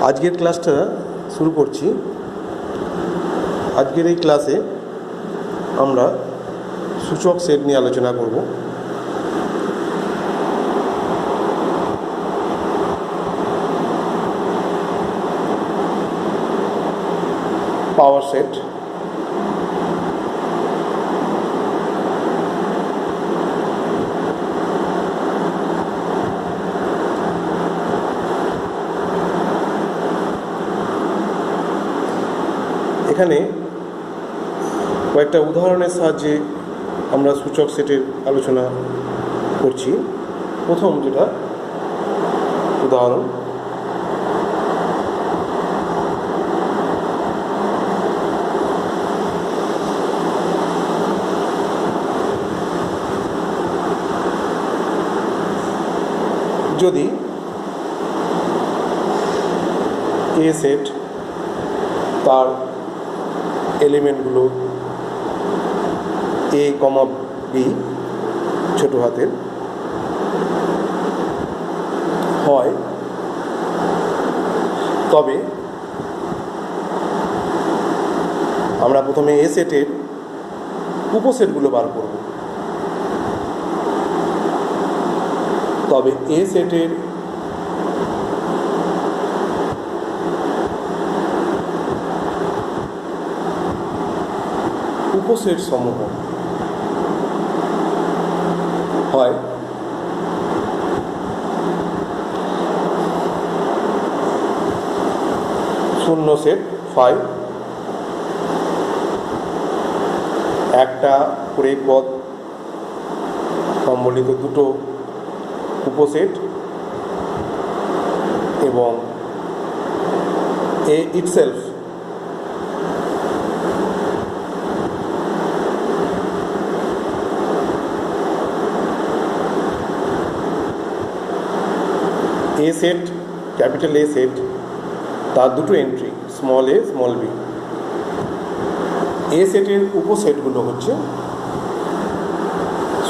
আজকের ক্লাসটা শুরু করছি। আজকের এই ক্লাসে আমরা সূচক সেট নিয়ে আলোচনা করব। পাওয়ার সেট, এখানে কয়েকটা উদাহরণের সাহায্যে আমরা সূচক সেটের আলোচনা করছি। প্রথম যেটা উদাহরণ, যদি এ সেট তার এলিমেন্টগুলো এ কমা বি ছোট হাতের হয়, তবে আমরা প্রথমে এ সেটের উপসেটগুলো বার করব। তবে এ সেটের উপসেট সমূহ হয় শূন্য সেট 5, একটা করে পদ সম্বলিত দুটো উপসেট এবং A itself A set, capital A set, তার দুটো entry small A small B. A সেটের উপসেটগুলো হচ্ছে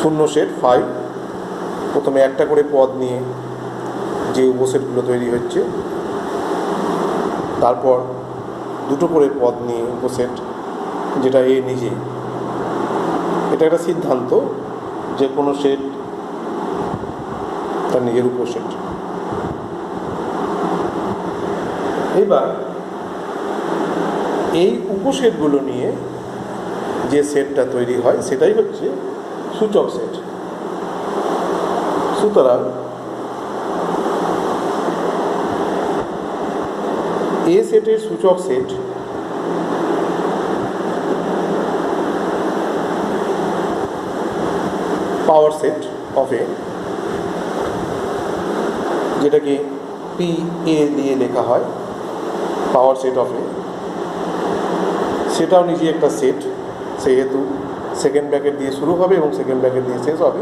শূন্য সেট 5, প্রথমে একটা করে পদ নিয়ে যে উপসেটগুলো তৈরি হচ্ছে, তারপর দুটো করে পদ নিয়ে উপসেট যেটা এ নিজে। এটা একটা সিদ্ধান্ত, যে কোনো সেট তার নিজের উপসেট। এবার এই উপসেটগুলো নিয়ে যে সেটটা তৈরি হয় সেটাই হচ্ছে সূচক সেট। সুতরাং এ সেটের সূচক সেট পাওয়ার সেট অফ এ, যেটাকে পি এ দিয়ে লেখা হয়, পাওয়ার সেট অফ এ, সেটাও নিজে একটা সেট। সেহেতু সেকেন্ড ব্র্যাকেট দিয়ে শুরু হবে এবং সেকেন্ড ব্র্যাকেট দিয়ে শেষ হবে।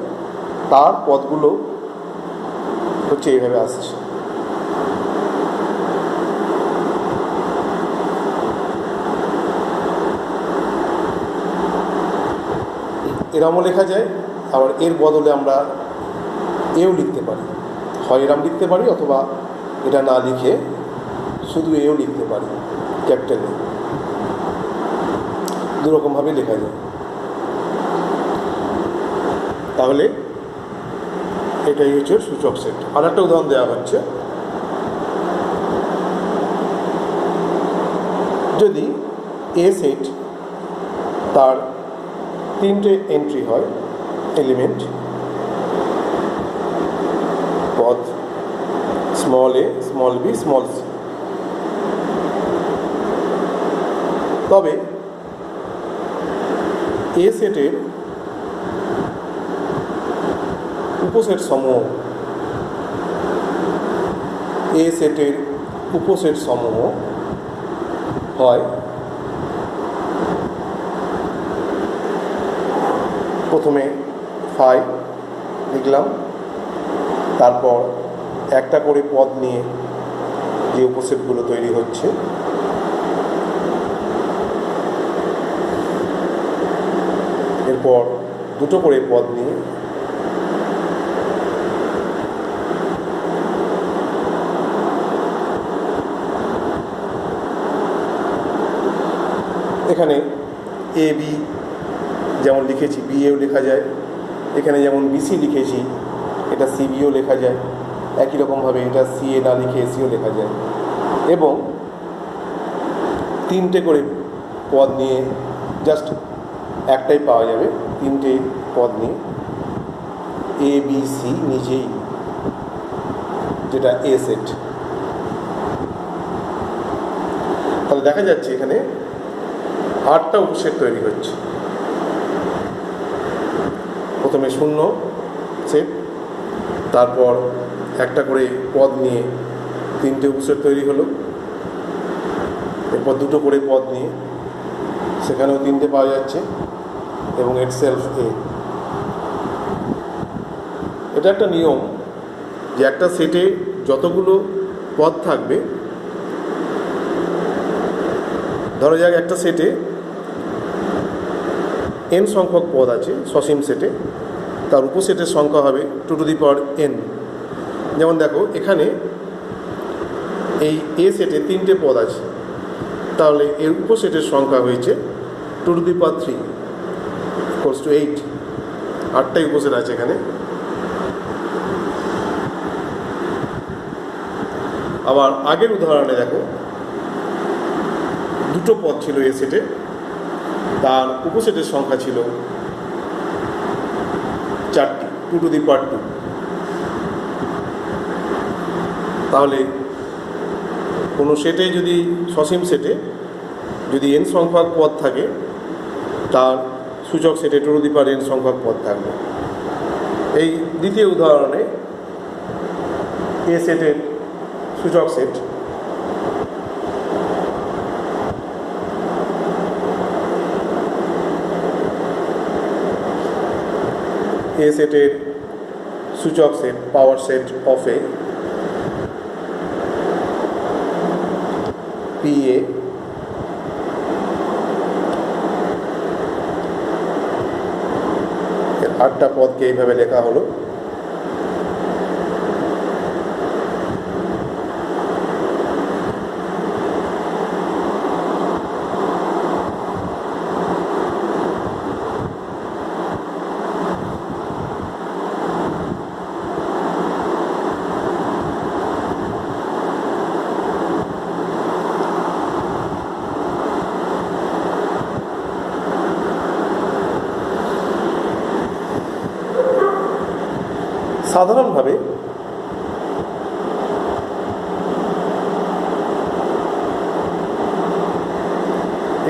তার পদগুলো হচ্ছে এইভাবে আসছে। এরমও লেখা যায়, আবার এর বদলে আমরা এও লিখতে পারি। হয় এরম লিখতে পারি, অথবা এটা না লিখে শুধু এও লিখতে পারি, ক্যাপিটাল এ। দুরকমভাবে লেখা যায়। তাহলে এটাই হচ্ছে সূচক সেট। আর একটা উদাহরণ দেওয়া হচ্ছে, যদি এ সেট তার তিনটে এন্ট্রি হয়, এলিমেন্ট, পদ small A small B small C, তবে এ সেটের উপসেট সমূহ, এ সেটের উপসেট সমূহ হয় প্রথমে 5 লিখলাম, তারপর একটা করে পদ নিয়ে যে উপসেটগুলো তৈরি হচ্ছে, এরপর দুটো করে পদ নিয়ে এখানে এ বি যেমন লিখেছি, বি এও লেখা যায়। এখানে যেমন বিসি লিখেছি, এটা সিবিও লেখা যায়। একই রকমভাবে এটা সিএ না লিখে এসিও লেখা যায়। এবং 3টে করে পদ নিয়ে, জাস্ট একটাই পাওয়া যাবে, 3টে পদ নিয়ে এ বি সি নিজেই, যেটা এ সেট। তাহলে দেখা যাচ্ছে এখানে 8টা উপসেট তৈরি হচ্ছে। প্রথমে 0 সেট, তারপর একটা করে পদ নিয়ে 3টে উপসেট তৈরি হলো। এরপর 2টো করে পদ নিয়ে সেখানেও 3টে পাওয়া যাচ্ছে, এবং ইটসেলফ এ। এটা একটা নিয়ম যে একটা সেটে যতগুলো পদ থাকবে, ধরা যাক একটা সেটে n সংখ্যক পদ আছে, সসীম সেটে, তার উপসেটের সংখ্যা হবে 2n। যেমন দেখো এখানে এই এ সেটে 3টে পদ আছে, তাহলে এর উপসেটের সংখ্যা হয়েছে 2 3 = 8। 8টাই উপসেট আছে এখানে। আবার আগের উদাহরণে দেখো 2টো পদ ছিল এ সেটে, তার উপসেটের সংখ্যা ছিল 4টি, 2 তাহলে কোনো সেটে যদি, সসীম সেটে যদি n সংখ্যক পদ থাকে, তার সূচক সেটে 2n সংখ্যক পদ থাকবে। এই দ্বিতীয় উদাহরণে এ সেটের সূচক সেট এ সেটের সূচক set power set of A P A, এর 8টা পদকে এইভাবে লেখা হলো। সাধারণভাবে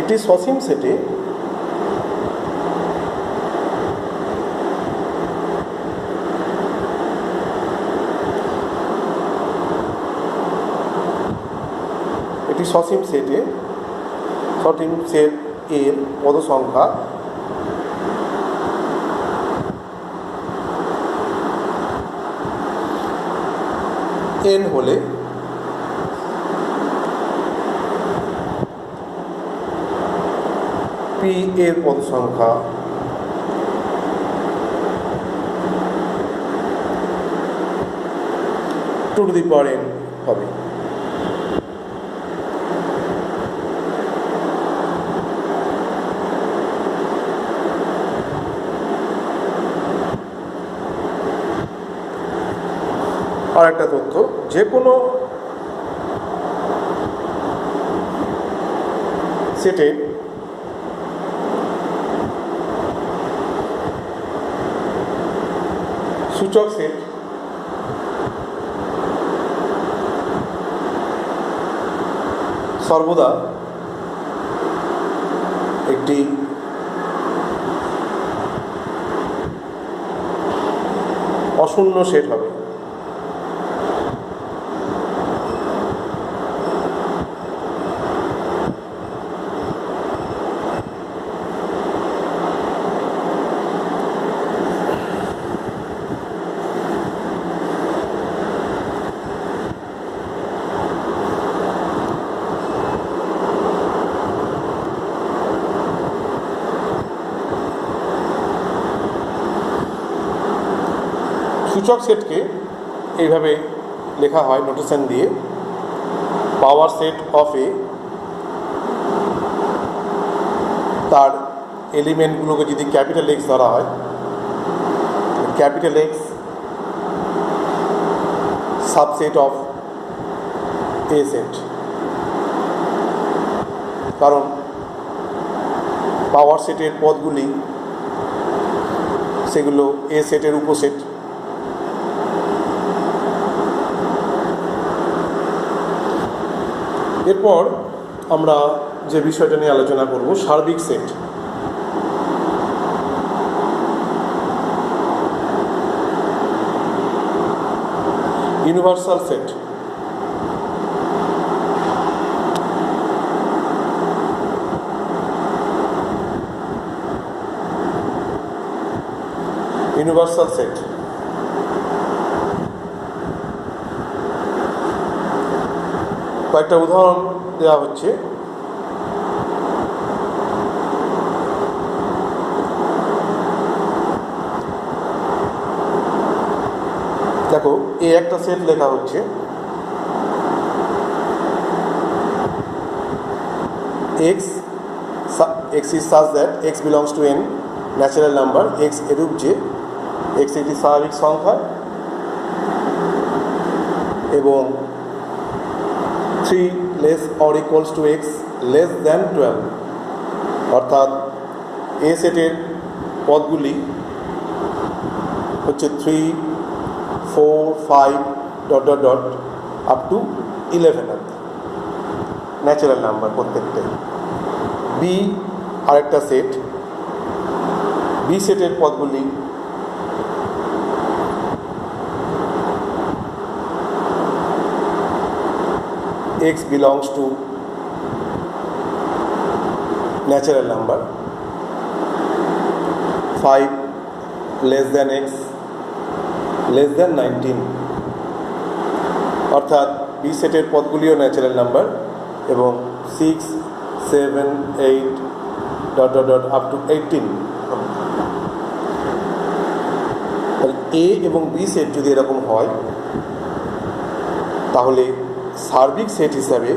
একটি সসীম সেটে সসীম সেট এর পদ সংখ্যা n হলে p এর পদ সংখ্যা n হবে। আর একটা তথ্য, যে কোনো সেটে সূচক সেট সর্বদা একটি অশূন্য সেট হবে। সূচক সেটকে এইভাবে লেখা হয় নোটেশন দিয়ে, পাওয়ার সেট অফ এ তার এলিমেন্টগুলোকে যদি ক্যাপিটাল এক্স ধরা হয়, capital x subset of A set, কারণ পাওয়ার সেটের পদগুলি সেগুলো এ সেটের উপসেট। এরপর আমরা যে বিষয়টা নিয়ে আলোচনা করব, সার্বিক set. Universal set. Universal set কয়েকটা উদাহরণ দেওয়া হচ্ছে। দেখো, এ একটা সেট লেখা হচ্ছে, x is such that x belongs to n natural number, x এরূপ যে x একটি স্বাভাবিক সংখ্যা এবং 3 less or equals to x less than 12, অর্থাৎ এ সেটের পদগুলি হচ্ছে 3, 4, 5 ... আপ টু 11 অব্দি ন্যাচারাল নাম্বার প্রত্যেকটাই। বি আরেকটা সেট, বি সেটের পদগুলি x belongs to natural number, 5 less than x less than 19, অর্থাৎ বি সেটের পদগুলিও ন্যাচারাল নাম্বার এবং 6, 7, 8 ... আপ টু 18। এ এবং বি সেট যদি এরকম হয়, তাহলে সার্বিক সেট হিসাবে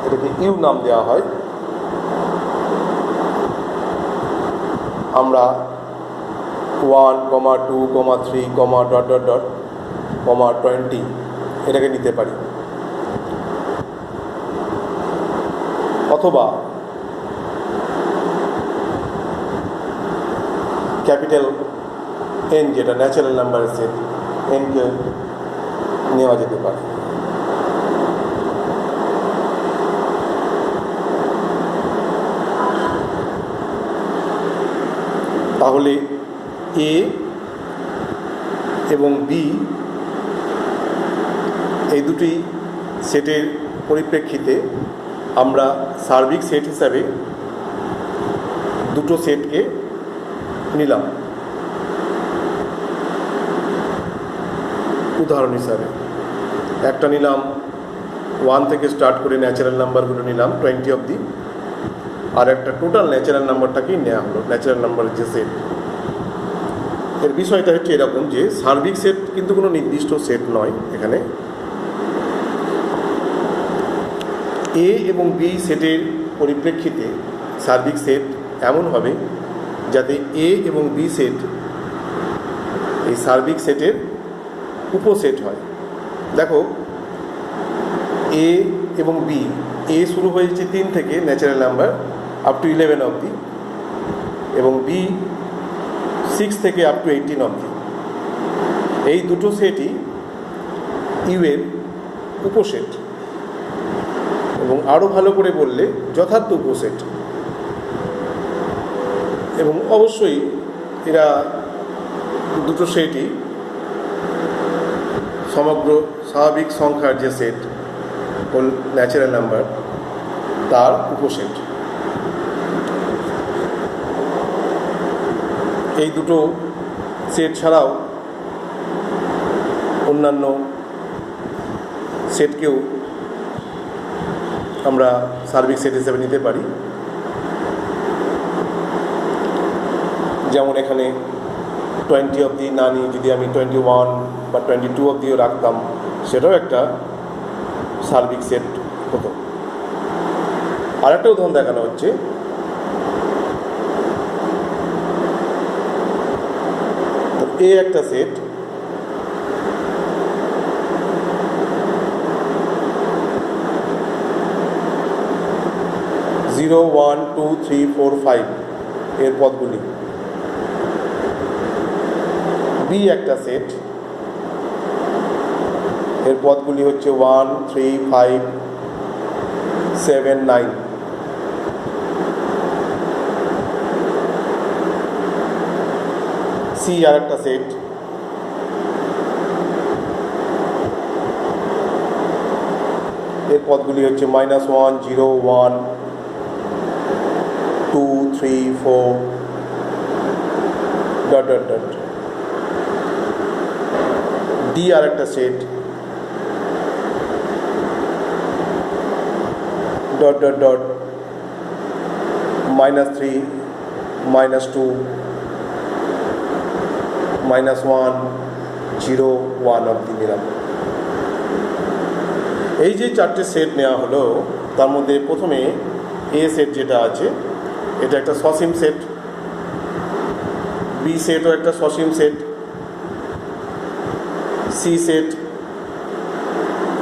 এটাকে ইউ নাম দেওয়া হয়। আমরা 1, 2, 3, ... 20 এটাকে নিতে পারি, অথবা ক্যাপিটাল এন যেটা ন্যাচারাল নাম্বারের সেট, এনকে নেওয়া যেতে পারে। তাহলে এ এবং বি এই দুটি সেটের পরিপ্রেক্ষিতে আমরা সার্বিক সেট হিসাবে দুটো সেটকে নিলাম উদাহরণ হিসাবে। একটা নিলাম 1 থেকে স্টার্ট করে ন্যাচারাল নাম্বারগুলো নিলাম 20 অবধি, আর একটা টোটাল ন্যাচারাল নাম্বারটাকেই নেওয়া হলো, ন্যাচারাল নাম্বারের যে সেট। এর বিষয়টা হচ্ছে এরকম যে সার্বিক সেট কিন্তু কোনো নির্দিষ্ট সেট নয়। এখানে এ এবং বি সেটের পরিপ্রেক্ষিতে সার্বিক সেট এমন হবে যাতে এ এবং বি সেট এই সার্বিক সেটের উপসেট হয়। দেখো, এ এবং বি, এ শুরু হয়েছে 3 থেকে ন্যাচারাল নাম্বার আপ টু 11 অবধি, এবং বি 6 থেকে আপ টু 18 অবধি। এই দুটো সেটই ইউ এর উপসেট, এবং আরও ভালো করে বললে যথার্থ উপসেট। এবং অবশ্যই এরা দুটো সেটই সমগ্র স্বাভাবিক সংখ্যার যে সেট ন্যাচারাল নাম্বার তার উপসেট। এই দুটো সেট ছাড়াও অন্যান্য সেটকেও আমরা সার্বিক সেট হিসেবে নিতে পারি। যেমন এখানে 20 অবধি না নিয়ে যদি আমি 21 বা 22 অবধিও রাখতাম, সেটাও একটা সার্বিক সেট হতো। আরেকটা উদাহরণ দেখানো হচ্ছে, এ একটা সেট, জিরো 1 2 3 4 5 এর পদগুলি। বি একটা সেট, এর পদগুলি হচ্ছে 1 3 5 7 9। সি আর একটা সেট, এর পদগুলি হচ্ছে -1 0 1 2 3 4 ডট ডট ডট। ডি আর একটা সেট, ডট ডট ডট -3 -2 -1 0 1 অবধি নিলাম। এই যে চারটে সেট নেওয়া হলো, তার মধ্যে প্রথমে এ সেট যেটা আছে, এটা একটা সসীম সেট। বি সেটও একটা সসীম সেট। সি সেট,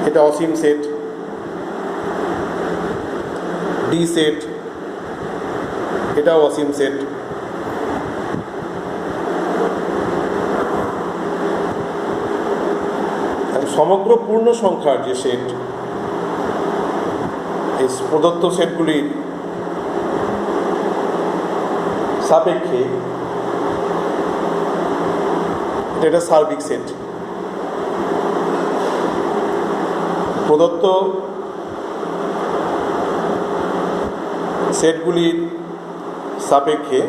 এটা অসীম সেট। ডি সেট, এটাও অসীম সেট। সমগ্র পূর্ণ সংখ্যার যে সেট, এই প্রদত্ত সেটগুলির সাপেক্ষে এটা সার্বিক সেট। প্রদত্ত সেটগুলির সাপেক্ষে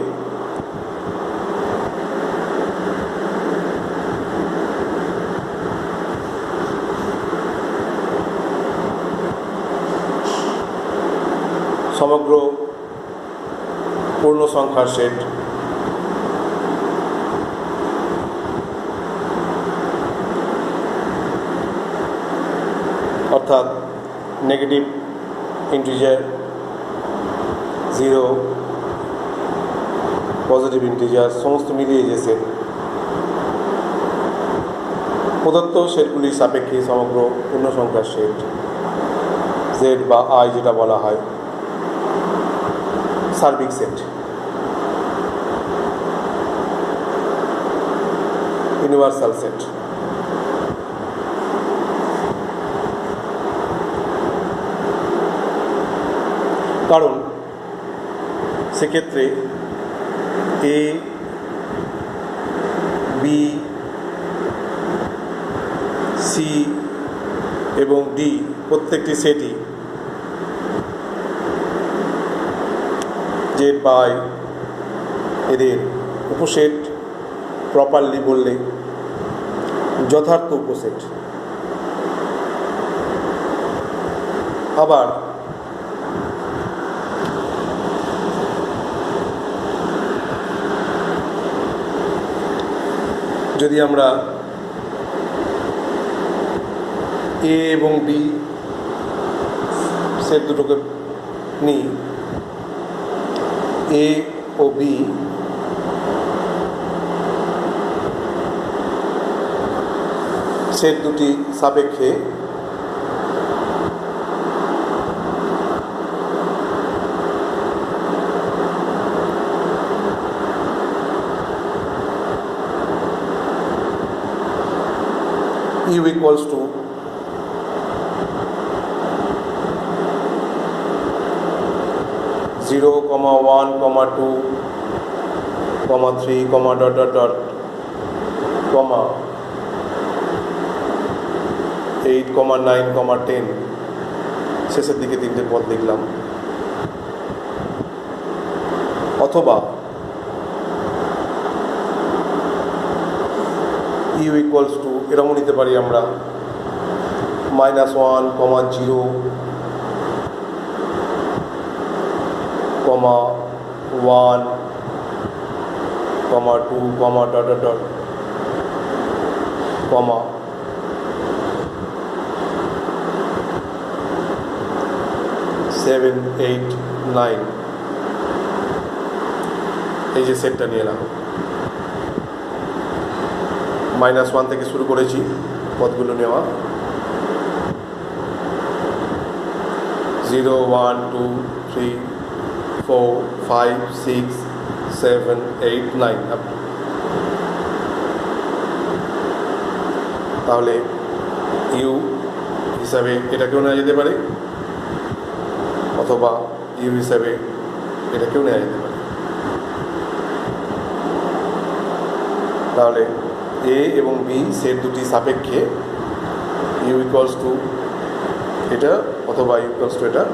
সমগ্র পূর্ণ সংখ্যার সেট। অর্থাৎ নেগেটিভ ইন্টিজার 0, পজিটিভ ইন্টিজার সমস্ত মিলিয়ে যে সেট, প্রদত্ত সেটগুলির সাপেক্ষে সমগ্র পূর্ণ সংখ্যার সেট জেড বা আই যেটা বলা হয় সার্বিক সেট। Universal set. কারণ সেক্ষেত্রে এ বি সি এবং ডি প্রত্যেকটি সেটই জেড বাই এদের উপসেট প্রপারলি বললে যথার্থ উপসেট। আবার যদি আমরা এ এবং বি সেট দুটোকে নিই, এ ও বি সেট দুটি সাপেক্ষে U equals to zero, 1, 2, 3, dot dot dot, 8, 9, 10 শেষের দিকে তিনটে পদ লিখলাম। অথবা U equals to এরকম নিতে পারি আমরা -1, 0, 1, কমা 2 কমা ডট ডট ডট কমা সেভেন এইট নাইন, এই যে সেটটা নিয়ে এলাম। -1 থেকে শুরু করেছি পদগুলো নেওয়া, 0 1 2 3 4 5 6 7 8 9 তাহলে ইউ হিসাবে এটাকেও নেওয়া যেতে পারে, অথবা ইউ হিসাবে এটাকেও নেওয়া যেতে পারে। তাহলে এ এবং বি সেট দুটি সাপেক্ষে ইউ ইকুয়ালস টু এটা অথবা ইউ ইকুয়ালস টু এটা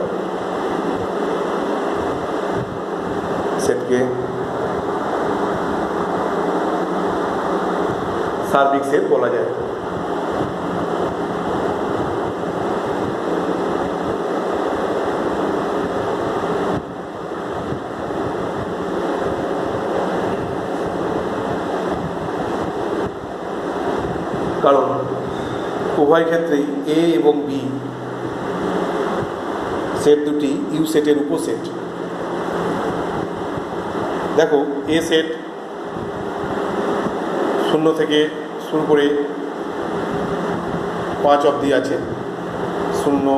সেটকে সার্বিক সেট বলা যায়। কারণ উভয় ক্ষেত্রেই এ এবং বি সেট দুটি ইউ সেটের উপসেট। দেখো এ সেট 0 থেকে শুরু করে 5 অবধি আছে, 0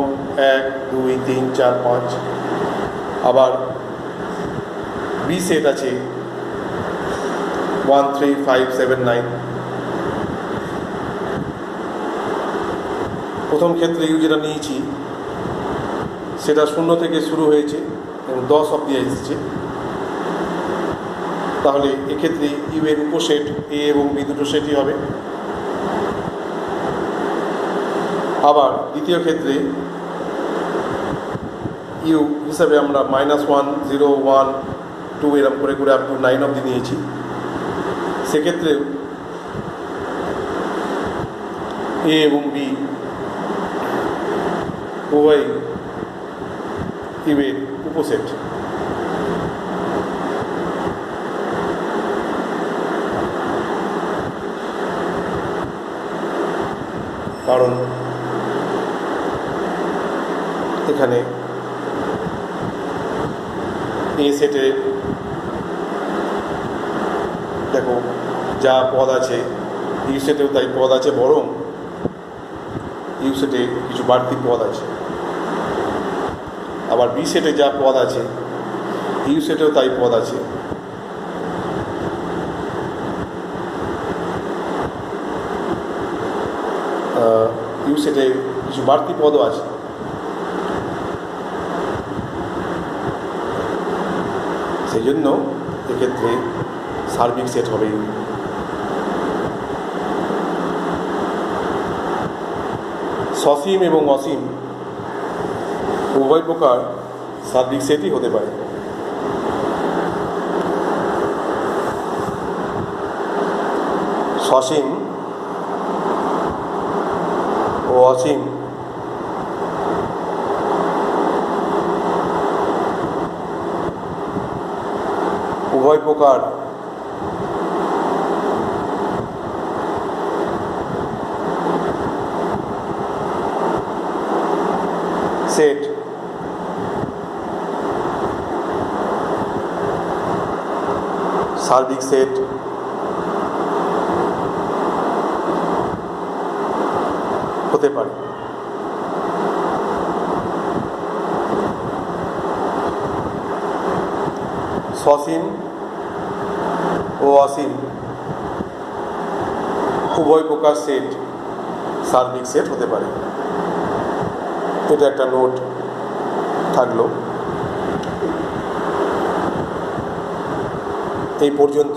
1 2 3 4 5। আবার বি সেট আছে 1 3 5 7 9। প্রথম ক্ষেত্রে ইউ যেটা নিয়েছি সেটা 0 থেকে শুরু হয়েছে এবং 10 অবধি এসেছে, তাহলে এক্ষেত্রে ইউ এর উপসেট এ এবং বি দুটো সেটই হবে। আবার দ্বিতীয় ক্ষেত্রে ইউ হিসাবে আমরা -1 0 1 2 এরকম করে করে আপ টু 9 অবধি নিয়েছি, সেক্ষেত্রে এ এবং বি উভয় ইউ এর উপসেট। কারণ এখানে এ সেটে দেখো যা পদ আছে ইউ সেটেও তাই পদ আছে, বরং ইউ সেটে কিছু বাড়তি পদ আছে। আবার বি সেটে যা পদ আছে ইউ সেটেও তাই পদ আছে। ইউ সেটে কিছু বাড়তি পদও আছে। সেই জন্য এক্ষেত্রে সার্বিক সেট হবে ইউ। সসীম এবং অসীম উভয় প্রকার সার্বিক সেটই হতে পারে। সসীম ও অসীম উভয় প্রকার সেট সার্বিক সেট হতে পারে। সসীম ও অসীম উভয় প্রকার সেট সার্বিক সেট হতে পারে। এটা একটা নোট থাকলো। এই পর্যন্ত।